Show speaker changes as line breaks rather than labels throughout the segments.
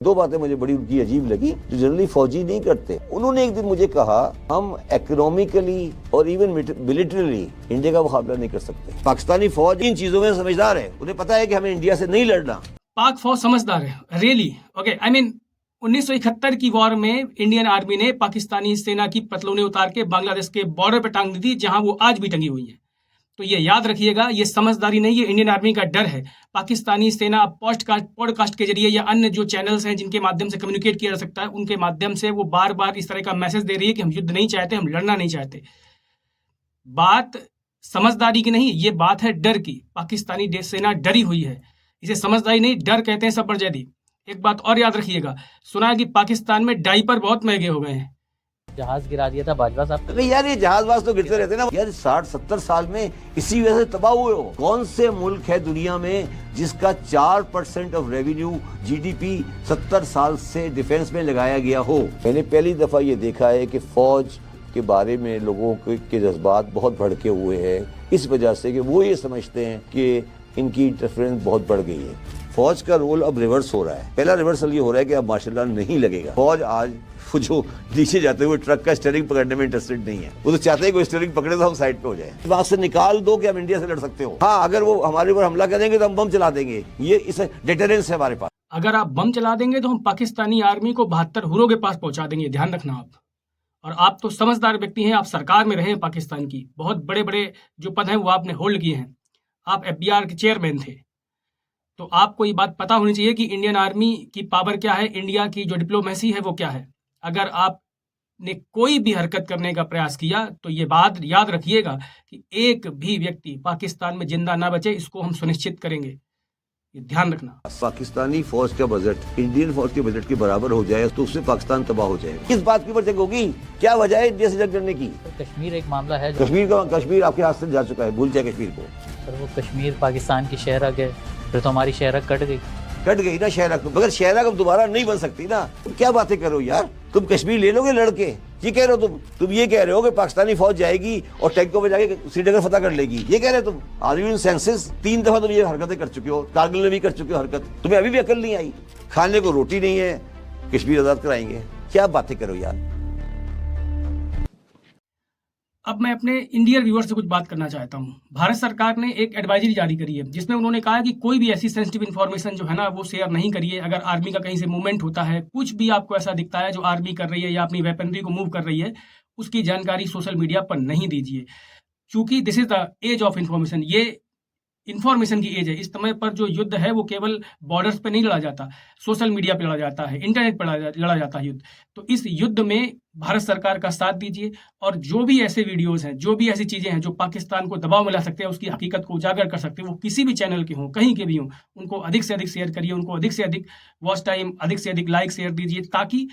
दो बातें मुझे बड़ी उनकी अजीब लगी जो जनरली फौजी नहीं करते। उन्होंने एक दिन मुझे कहा हम इकोनॉमिकली और इवन मिलिटरीली इंडिया का मुकाबला नहीं कर सकते। पाकिस्तानी फौज इन चीजों में समझदार है, उन्हें पता है कि हमें इंडिया से नहीं लड़ना।
पाक फौज समझदार है, रियली ओके। आई मीन 1971 की वॉर में इंडियन आर्मी ने पाकिस्तानी सेना की पतलूनें उतार के बांग्लादेश के बॉर्डर पर टांग दी थी, जहां वो आज भी टंगी हुई है। तो ये याद रखिएगा, ये समझदारी नहीं, ये इंडियन आर्मी का डर है। पाकिस्तानी सेना पॉडकास्ट के जरिए या अन्य जो चैनल्स हैं जिनके माध्यम से कम्युनिकेट किया जा सकता है, उनके माध्यम से वो बार बार इस तरह का मैसेज दे रही है कि हम युद्ध नहीं चाहते, हम लड़ना नहीं चाहते। बात समझदारी की नहीं, ये बात है डर की। पाकिस्तानी सेना डरी हुई है, इसे समझदारी नहीं डर कहते हैं सब जैदी। एक बात और याद रखिएगा, सुना है कि पाकिस्तान में डायपर बहुत महंगे हो गए हैं।
जहाज गिरा दिया था बाजवा साहब।
नहीं यार, ये जहाज तो गिरते रहते ना यार, 60-70 साल में इसी वजह से तबाह हुए हो। कौन से मुल्क है दुनिया में जिसका 4% ऑफ रेवेन्यू जीडीपी 70 साल से डिफेंस में लगाया गया हो? मैंने पहली दफा ये देखा है कि फौज के बारे में लोगों के जज्बात बहुत भड़के हुए हैं, इस वजह से कि वो ये समझते हैं कि इनकी इंटरफेरेंस बहुत बढ़ गई है। फौज का रोल अब रिवर्स हो रहा है। पहला रिवर्सल ये हो रहा है कि अब मार्शल नहीं लगेगा। फौज आज जो नीचे जाते हुए ट्रक का स्टीयरिंग पकड़ने में इंटरेस्टेड नहीं है, वो तो चाहते हैं कोई स्टीयरिंग पकड़े तो हम साइड पे हो जाए। वहां से निकाल दो कि हम इंडिया से लड़ सकते हो। हाँ, अगर वो हमारे ऊपर हमला करेंगे तो हम बम चला देंगे, ये इस डिटरेंस है हमारे पास।
अगर आप बम चला देंगे तो हम पाकिस्तानी आर्मी को 72 हुरों के पास पहुंचा देंगे, ध्यान रखना आप। और आप तो समझदार व्यक्ति हैं, आप सरकार में रहे हैं पाकिस्तान की, बहुत बड़े बड़े जो पद हैं वो आपने होल्ड किए हैं, आप एफबीआर के चेयरमैन थे, तो आपको ये बात पता होनी चाहिए कि इंडियन आर्मी की पावर क्या है, इंडिया की जो डिप्लोमेसी है वो क्या है। अगर आपने कोई भी हरकत करने का प्रयास किया तो ये बात याद रखिएगा कि एक भी व्यक्ति पाकिस्तान में जिंदा ना बचे, इसको हम सुनिश्चित करेंगे, ये ध्यान रखना।
पाकिस्तानी फौज का बजट इंडियन फौज के बजट के बराबर हो जाए तो उससे पाकिस्तान तबाह हो जाएगा। किस बात की जंग होगी? क्या वजह है इंडिया से जंग करने की?
कश्मीर एक मामला है।
कश्मीर आपके हाथ से जा चुका है, भूल जाए कश्मीर को।
सर वो कश्मीर पाकिस्तान की शहरक है, फिर तो हमारी शहरक कट गई
ना शहरक। तो मगर शहरक अब दोबारा नहीं बन सकती ना। तुम क्या बातें करो यार, तुम कश्मीर ले लोगे लड़के? ये कह रहे हो तुम ये कह रहे हो कि पाकिस्तानी फौज जाएगी और टैंकों में जाके श्रीनगर फतह कर लेगी, ये कह रहे हो तुम? Are you in senses? 3 दफा तुम ये हरकतें कर चुके हो, कारगिल में भी कर चुके हो हरकत, तुम्हें अभी भी अकल नहीं आई? खाने को रोटी नहीं है, कश्मीर आजाद कराएंगे, क्या बातें करो यार।
अब मैं अपने इंडियन व्यूअर से कुछ बात करना चाहता हूँ। भारत सरकार ने एक एडवाइजरी जारी करी है जिसमें उन्होंने कहा है कि कोई भी ऐसी सेंसिटिव इन्फॉर्मेशन जो है ना वो शेयर नहीं करिए। अगर आर्मी का कहीं से मूवमेंट होता है, कुछ भी आपको ऐसा दिखता है जो आर्मी कर रही है या अपनी वेपनरी को मूव कर रही है, उसकी जानकारी सोशल मीडिया पर नहीं दीजिए, क्योंकि this is the age of information. ये इन्फॉर्मेशन की एज है। इस समय पर जो युद्ध है वो केवल बॉर्डर्स पे नहीं लड़ा जाता, सोशल मीडिया पे लड़ा जाता है, इंटरनेट पर लड़ा जाता है युद्ध। तो इस युद्ध में भारत सरकार का साथ दीजिए और जो भी ऐसे वीडियोस हैं, जो भी ऐसी चीज़ें हैं जो पाकिस्तान को दबाव में ला सकते हैं, उसकी हकीकत को उजागर कर सकते हैं, वो किसी भी चैनल के हों, कहीं के भी हों, उनको अधिक से अधिक शेयर करिए, उनको अधिक से अधिक वॉच टाइम, अधिक से अधिक लाइक शेयर दीजिए, ताकि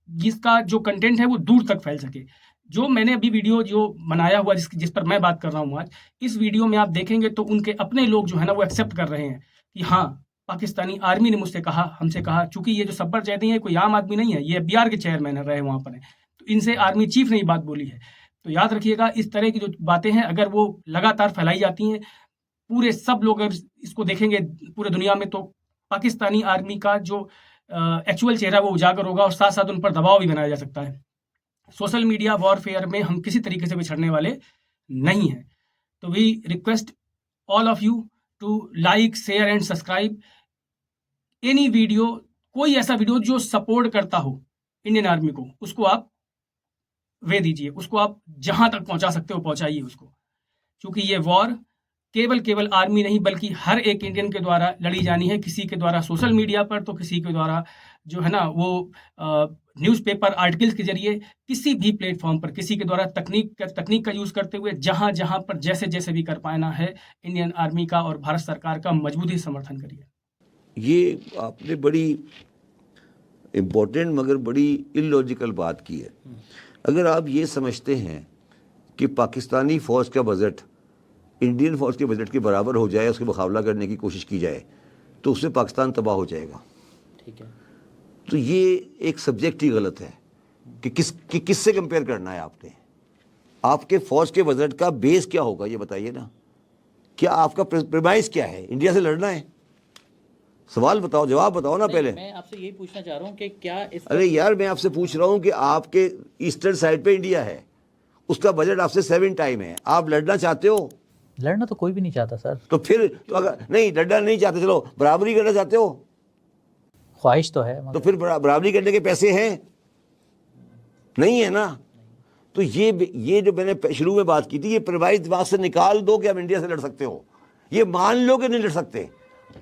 जिसका जो कंटेंट है वो दूर तक फैल सके। जो मैंने अभी वीडियो जो बनाया हुआ जिस पर मैं बात कर रहा हूँ आज, इस वीडियो में आप देखेंगे तो उनके अपने लोग जो है ना वो एक्सेप्ट कर रहे हैं कि हाँ, पाकिस्तानी आर्मी ने मुझसे कहा, हमसे कहा, चूंकि ये जो सब्बर जैदी है कोई आम आदमी नहीं है, ये एफबीआर के चेयरमैन रहे वहाँ पर हैं, तो इनसे आर्मी चीफ ने ये बात बोली है। तो याद रखिएगा, इस तरह की जो बातें हैं अगर वो लगातार फैलाई जाती हैं, पूरे सब लोग अगर इसको देखेंगे पूरे दुनिया में, तो पाकिस्तानी आर्मी का जो एक्चुअल चेहरा वो उजागर होगा और साथ साथ उन पर दबाव भी बनाया जा सकता है। सोशल मीडिया वॉरफेयर में हम किसी तरीके से बिछड़ने वाले नहीं हैं। तो we request all of you to like, share and subscribe any video, कोई ऐसा वीडियो जो सपोर्ट करता हो इंडियन आर्मी को, उसको आप वे दीजिए, उसको आप जहां तक पहुंचा सकते हो पहुंचाइए उसको, क्योंकि ये वॉर केवल आर्मी नहीं बल्कि हर एक इंडियन के द्वारा लड़ी जानी है। किसी के द्वारा सोशल मीडिया पर, तो किसी के द्वारा जो है ना वो न्यूज़पेपर आर्टिकल्स के जरिए, किसी भी प्लेटफॉर्म पर किसी के द्वारा तकनीक का यूज़ करते हुए जहां जहां पर जैसे भी कर पाना है, इंडियन आर्मी का और भारत सरकार का मजबूती समर्थन करिए।
ये आपने बड़ी इम्पोर्टेंट मगर बड़ी इलॉजिकल बात की है। अगर आप ये समझते हैं कि पाकिस्तानी फ़ौज का बजट इंडियन फौज के बजट के बराबर हो जाए, उसके मुकाबला करने की कोशिश की जाए, तो उससे पाकिस्तान तबाह हो जाएगा।
ठीक है,
तो ये एक सब्जेक्ट ही गलत है कि किससे कंपेयर करना है आपने। आपके फौज के बजट का बेस क्या होगा ये बताइए ना। क्या आपका प्रेमाइस क्या है? इंडिया से लड़ना है? सवाल बताओ, जवाब बताओ ना पहले।
मैं आपसे यही पूछना चाह रहा हूँ कि क्या इस
अरे यार, मैं आपसे पूछ रहा हूँ कि आपके ईस्टर्न साइड पे इंडिया है, उसका बजट आपसे 7 टाइम है, आप लड़ना चाहते हो?
लड़ना तो कोई भी नहीं चाहता सर,
तो फिर तो अगर नहीं लड़ना नहीं चाहते, चलो बराबरी करना चाहते हो,
ख्वाहिश तो है
तो
मगर
फिर बराबरी करने के पैसे हैं? नहीं है ना। तो ये जो मैंने शुरू में बात की थी, ये प्रवाहित दिमाग से निकाल दो कि आप इंडिया से लड़ सकते हो। ये मान लो कि नहीं लड़ सकते।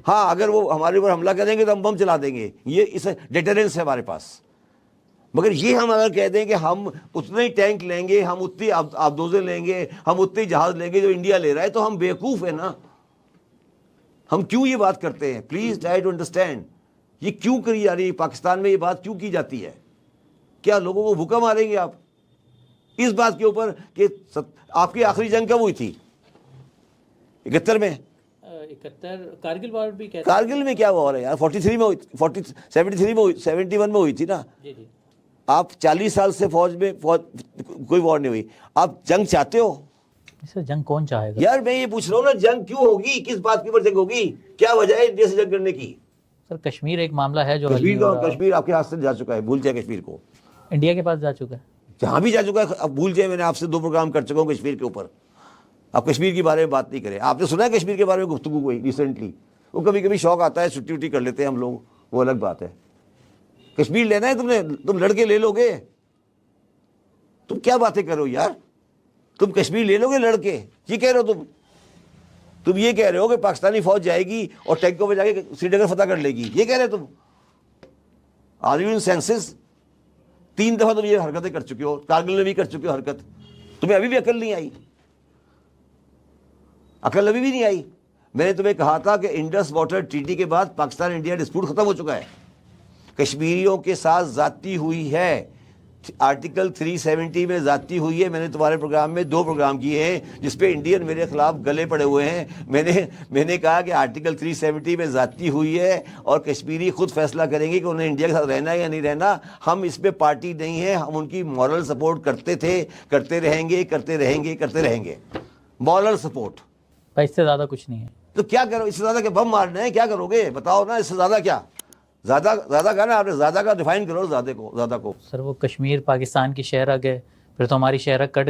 हाँ, अगर वो हमारे ऊपर हमला करेंगे तो हम बम चला देंगे, ये इस डिटरेंस है हमारे पास। मगर ये हम अगर कह दें कि हम उतने ही टैंक लेंगे, हम उतनी आबदोजें लेंगे, हम उतने ही जहाज लेंगे जो इंडिया ले रहा है, तो हम बेवकूफ़ है ना। हम क्यों ये बात करते हैं? प्लीज ट्राई टू अंडरस्टैंड, ये क्यों करी जा रही है? पाकिस्तान में ये बात क्यों की जाती है? क्या लोगों को भूखा मारेंगे आप इस बात के ऊपर कि आपकी आखिरी जंग कब हुई थी? 71 में।
71 कारगिल वॉर भी कहते
कारगिल में क्या वॉर है यार? 43 में हुई, 73 में हुई, 71 में हुई थी ना।
जी जी।
आप 40 साल से फौज कोई वॉर नहीं हुई, आप जंग चाहते हो?
सर जंग कौन चाहेगा
यार मैं ये पूछ रहा हूँ ना, जंग क्यों होगी? किस बात के ऊपर जंग होगी? क्या वजह है इंडिया से जंग करने की?
सर? कश्मीर एक मामला है जो हल नहीं
कश्मीर
हो
का,
रहा।
कश्मीर आपके हाथ से जा चुका है, भूल जाए कश्मीर को।
इंडिया के पास जा चुका है,
जहां भी जा चुका है अब भूल जाए। मैंने आपसे 2 प्रोग्राम कर चुका हूँ कश्मीर के ऊपर, आप कश्मीर के बारे में बात नहीं करें। आपने सुना है कश्मीर के बारे में गुफ्तगू कोई रिसेंटली? वो कभी कभी शौक आता है, छुट्टी उट्टी कर लेते हैं हम लोग, वो अलग बात है। कश्मीर लेना है तुमने, तुम लड़के ले लोगे? तुम क्या बातें करो यार, तुम कश्मीर ले लोगे लड़के? ये कह रहे हो तुम ये कह रहे हो कि पाकिस्तानी फौज जाएगी और टैंकों में जाके श्रीनगर फतह कर लेगी, ये कह रहे हो तुम? Are you in senses? 3 दफा तुम ये हरकतें कर चुके हो, कारगिल में भी कर चुके हो हरकत, तुम्हें अभी भी अकल नहीं आई? अकल अभी भी नहीं आई? मैंने तुम्हें कहा था कि इंडस वाटर ट्रीटी के बाद पाकिस्तान इंडिया डिस्प्यूट खत्म हो चुका है, कश्मीरियों के साथ जाती हुई है, आर्टिकल 370 में जाती हुई है। मैंने तुम्हारे प्रोग्राम में 2 प्रोग्राम किए हैं जिसपे इंडियन मेरे खिलाफ गले पड़े हुए हैं। मैंने कहा कि आर्टिकल 370 में जाती हुई है और कश्मीरी खुद फैसला करेंगे कि उन्हें इंडिया के साथ रहना है या नहीं रहना। हम इस पे पार्टी नहीं है, हम उनकी मॉरल सपोर्ट करते थे, करते रहेंगे, करते रहेंगे, करते रहेंगे। मॉरल सपोर्ट,
भाई इससे ज़्यादा कुछ नहीं है।
तो क्या करो? इससे ज़्यादा क्या बम मारने हैं? क्या करोगे बताओ ना, इससे ज़्यादा क्या? ज़्यादा का ना, आपने ज़्यादा का डिफाइन करो ज़्यादा को।
सर वो कश्मीर पाकिस्तान की शहर गए, फिर तो हमारी शहरक कट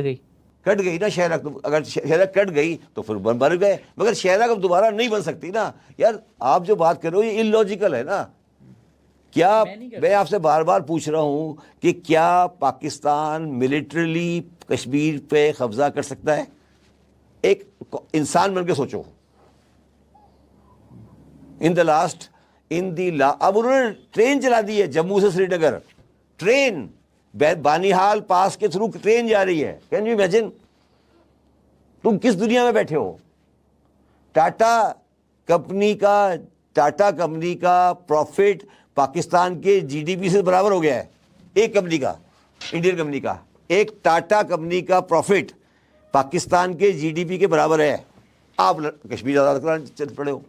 गई
ना शहरक। तो अगर शहरक कट गई तो फिर बन गए, मगर शहरक अब दोबारा नहीं बन सकती ना यार। आप जो बात कर रहे हो ये इलॉजिकल है ना। क्या मैं आपसे बार बार पूछ रहा हूं कि क्या पाकिस्तान मिलिट्रली कश्मीर पे कब्जा कर सकता है? एक इंसान बन के सोचो। अब उन्होंने ट्रेन चला दी है जम्मू से श्रीनगर, ट्रेन बानिहाल पास के थ्रू ट्रेन जा रही है। Can you imagine? तुम किस दुनिया में बैठे हो? टाटा कंपनी का प्रॉफिट पाकिस्तान के जीडीपी से बराबर हो गया है। एक कंपनी का, इंडियन कंपनी का, एक टाटा कंपनी का प्रॉफिट पाकिस्तान के जीडीपी के बराबर है। आप कश्मीर आज़ाद कराने चल पड़े हो।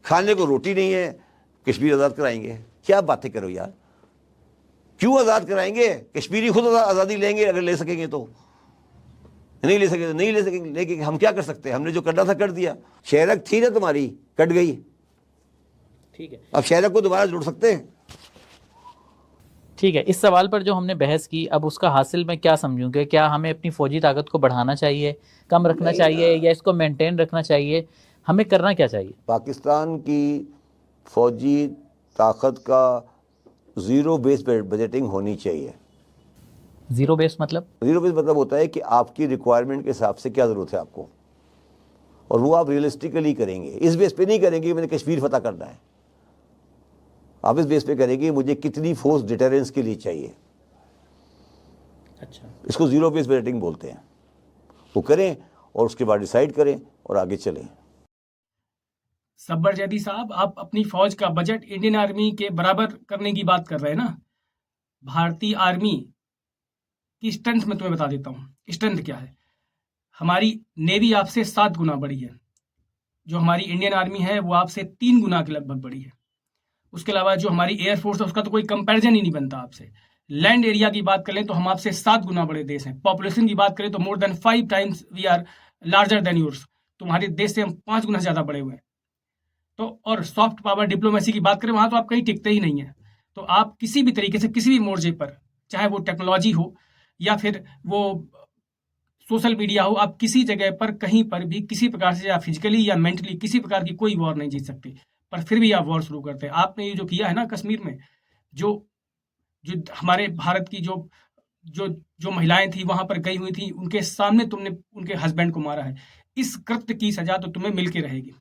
खाने को रोटी नहीं है, कश्मीर आज़ाद कराएंगे? क्या बातें करो यार, क्यों आज़ाद कराएंगे? कश्मीरी खुद आज़ादी लेंगे अगर ले सकेंगे तो। नहीं ले सकेंगे तो नहीं ले सकेंगे, लेकिन हम क्या कर सकते हैं? हमने जो करना था कर दिया। शहरक थी ना तुम्हारी, कट गई,
ठीक है।
अब शहरक को दोबारा जोड़ सकते हैं?
ठीक है, इस सवाल पर जो हमने बहस की, अब उसका हासिल मैं क्या समझूं कि क्या हमें अपनी फौजी ताकत को बढ़ाना चाहिए, कम रखना चाहिए, या इसको मेंटेन रखना चाहिए? हमें करना क्या चाहिए?
पाकिस्तान की फौजी ताकत का 0 बेस बजटिंग होनी चाहिए।
0 बेस मतलब?
0 बेस मतलब होता है कि आपकी रिक्वायरमेंट के हिसाब से क्या ज़रूरत है आपको, और वो आप रियलिस्टिकली करेंगे। इस बेस पे नहीं करेंगे मैंने कश्मीर फतह करना है, आप इस बेस पे करेंगे मुझे कितनी फोर्स डिटरेंस के लिए चाहिए।
अच्छा,
इसको 0 बेस बजटिंग बोलते हैं। वो करें और उसके बाद डिसाइड करें और आगे चलें।
सब्बर जैदी साहब, आप अपनी फौज का बजट इंडियन आर्मी के बराबर करने की बात कर रहे हैं ना। भारतीय आर्मी की स्ट्रेंथ मैं तुम्हें बता देता हूँ। स्ट्रेंथ क्या है? हमारी नेवी आपसे 7 गुना बड़ी है, जो हमारी इंडियन आर्मी है वो आपसे 3 गुना के लगभग बड़ी है। उसके अलावा जो हमारी एयरफोर्स है उसका तो कोई कंपैरिजन ही नहीं बनता आपसे। लैंड एरिया की बात करें तो हम आपसे 7 गुना बड़े देश हैं। पॉपुलेशन की बात करें तो more than 5 times we are larger than yours. तुम्हारे देश से हम 5 गुना ज़्यादा बड़े हुए हैं। तो और सॉफ्ट पावर डिप्लोमेसी की बात करें, वहाँ तो आप कहीं टिकते ही नहीं है। तो आप किसी भी तरीके से किसी भी मोर्चे पर, चाहे वो टेक्नोलॉजी हो या फिर वो सोशल मीडिया हो, आप किसी जगह पर कहीं पर भी किसी प्रकार से या फिजिकली या मेंटली किसी प्रकार की कोई वॉर नहीं जीत सकते, पर फिर भी आप वॉर शुरू करते हैं। आपने ये जो किया है ना कश्मीर में, जो जो हमारे भारत की जो जो जो महिलाएं थी वहां पर गई हुई थी, उनके सामने तुमने उनके हस्बैंड को मारा है। इस कृत्य की सजा तो तुम्हें मिल के रहेगी।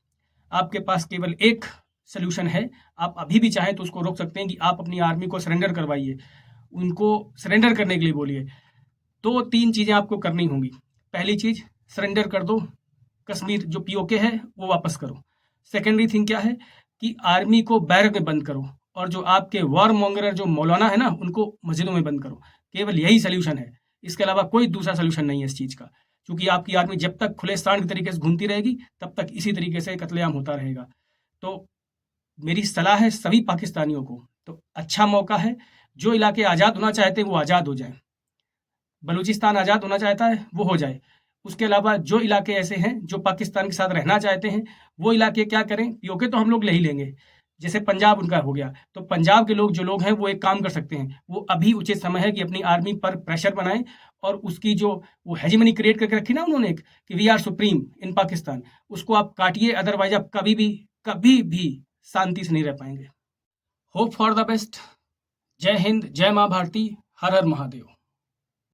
आपके पास केवल एक सोल्यूशन है, आप अभी भी चाहें तो उसको रोक सकते हैं कि आप अपनी आर्मी को सरेंडर करवाइए, उनको सरेंडर करने के लिए बोलिए। तो 3 चीज़ें आपको करनी होंगी। पहली चीज़, सरेंडर कर दो, कश्मीर जो पीओके है वो वापस करो। सेकेंडरी थिंग क्या है कि आर्मी को बैरक में बंद करो, और जो आपके वॉर मॉन्गरर जो मौलाना है ना, उनको मस्जिदों में बंद करो। केवल यही सोल्यूशन है, इसके अलावा कोई दूसरा सोल्यूशन नहीं है इस चीज़ का। क्योंकि आपकी आर्मी जब तक खुले सांड के तरीके से घूमती रहेगी, तब तक इसी तरीके से कत्लेआम होता रहेगा। तो मेरी सलाह है सभी पाकिस्तानियों को, तो अच्छा मौका है, जो इलाके आज़ाद होना चाहते हैं वो आज़ाद हो जाएं। बलूचिस्तान आज़ाद होना चाहता है वो हो जाए। उसके अलावा जो इलाके ऐसे हैं जो पाकिस्तान के साथ रहना चाहते हैं, वो इलाके क्या करें, पीओके तो हम लोग ले ही लेंगे। जैसे पंजाब उनका हो गया, तो पंजाब के लोग जो लोग हैं वो एक काम कर सकते हैं, वो अभी उचित समय है कि अपनी आर्मी पर प्रेशर बनाएं, और उसकी जो वो हेजिमनी क्रिएट करके रखी ना उन्होंने एक, कि we are supreme in Pakistan, उसको आप काटिए। अदरवाइज आप कभी भी शांति से नहीं रह पाएंगे। Hope for the best. जय हिंद, जय माँ भारती, हर हर महादेव।